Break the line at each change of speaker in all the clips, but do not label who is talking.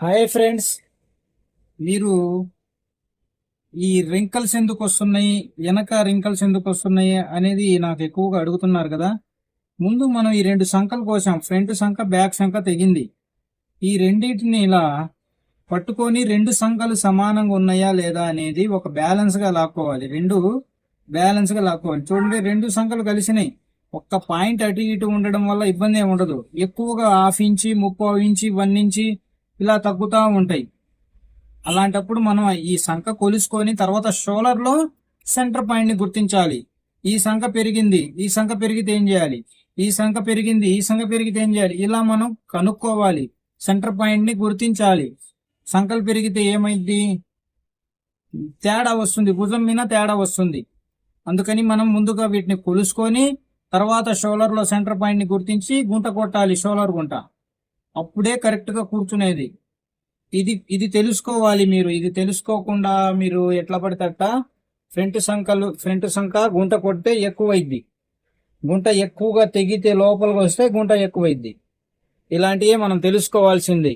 Hi friends. మీరు ఈ wrinkles ఎందుకు వస్తున్నాయి, వెనక రింకల్స్ ఎందుకు వస్తున్నాయి అనేది నాకు ఎక్కువగా అడుగుతున్నారు కదా. ముందు మనం ఈ రెండు సంఖలు కోసాం, ఫ్రంట్ సంఖ బ్యాక్ సంఖ తెగింది. ఈ రెండింటిని ఇలా పట్టుకొని రెండు సంఖలు సమానంగా ఉన్నాయా లేదా అనేది ఒక బ్యాలెన్స్ గా లాక్కోవాలి. రెండు బ్యాలెన్స్ గా లాక్కోవాలి. చూడండి, రెండు సంఖలు కలిసినాయి. ఒక్క పాయింట్ అటు ఇటు ఉండడం వల్ల ఇబ్బంది ఏమి ఉండదు. ఎక్కువగా హాఫ్ ఇంచి, 30 ఇంచి, 1 ఇంచి ఇలా తగ్గుతూ ఉంటాయి. అలాంటప్పుడు మనం ఈ సంఖ కొలుసుకొని తర్వాత షోలర్ లో సెంటర్ పాయింట్ ని గుర్తించాలి. ఈ సంఖ పెరిగింది, ఈ సంఖ పెరిగితే ఏం చేయాలి, ఈ సంఖ పెరిగింది, ఈ సంఖ పెరిగితే ఏం చేయాలి, ఇలా మనం కనుక్కోవాలి. సెంటర్ పాయింట్ ని గుర్తించాలి. సంఖలు పెరిగితే ఏమైంది, తేడా వస్తుంది, భుజం మీద తేడా వస్తుంది. అందుకని మనం ముందుగా వీటిని కొలుసుకొని తర్వాత షోలర్ లో సెంటర్ పాయింట్ ని గుర్తించి గుంట కొట్టాలి, షోలర్ గుంట. అప్పుడే కరెక్ట్ గా కూర్చునేది. ఇది ఇది తెలుసుకోవాలి. మీరు ఇది తెలుసుకోకుండా మీరు ఎట్లా పడితే అట్లా ఫ్రంట్ సంఖ గుంట కొడితే ఎక్కువైద్ది. గుంట ఎక్కువగా తెగితే లోపలికి వస్తే గుంట ఎక్కువైద్ది. ఇలాంటివే మనం తెలుసుకోవాల్సింది.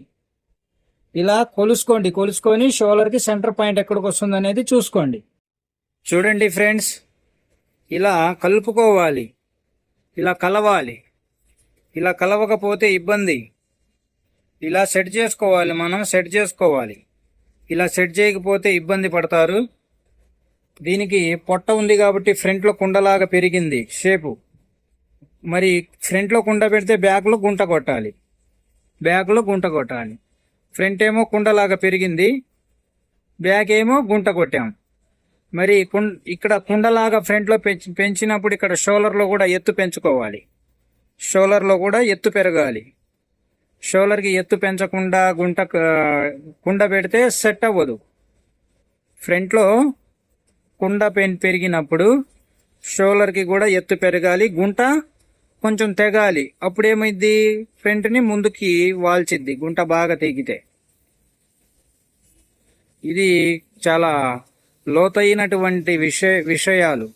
ఇలా కొలుసుకొని షోల్డర్ కి సెంటర్ పాయింట్ ఎక్కడికి వస్తుంది అనేది చూసుకోండి. చూడండి ఫ్రెండ్స్, ఇలా కలుపుకోవాలి, ఇలా కలవాలి. ఇలా కలవకపోతే ఇబ్బంది. ఇలా సెట్ చేసుకోవాలి, మనం సెట్ చేసుకోవాలి. ఇలా సెట్ చేయకపోతే ఇబ్బంది పడతారు. దీనికి పొట్ట ఉంది కాబట్టి ఫ్రంట్లో కుండలాగా పెరిగింది షేపు. మరి ఫ్రంట్లో కుండ పెడితే బ్యాక్లో గుంట కొట్టాలి, బ్యాక్లో గుంట కొట్టాలి. ఫ్రంట్ ఏమో కుండలాగా పెరిగింది, బ్యాక్ ఏమో గుంట కొట్టాం. మరి ఇక్కడ కుండలాగా ఫ్రంట్లో పెంచినప్పుడు ఇక్కడ షోలర్లో కూడా ఎత్తు పెంచుకోవాలి. షోలర్లో కూడా ఎత్తు పెరగాలి. షోలర్కి ఎత్తు పెంచకుండా కుండ పెడితే సెట్ అవ్వదు. ఫ్రంట్లో కుండ పెరిగినప్పుడు షోలర్కి కూడా ఎత్తు పెరగాలి, గుంట కొంచెం తెగాలి. అప్పుడేమైంది, ఫ్రంట్ని ముందుకి వాల్చిద్ది గుంట బాగా తెగితే. ఇది చాలా లోతైనటువంటి విషయాలు.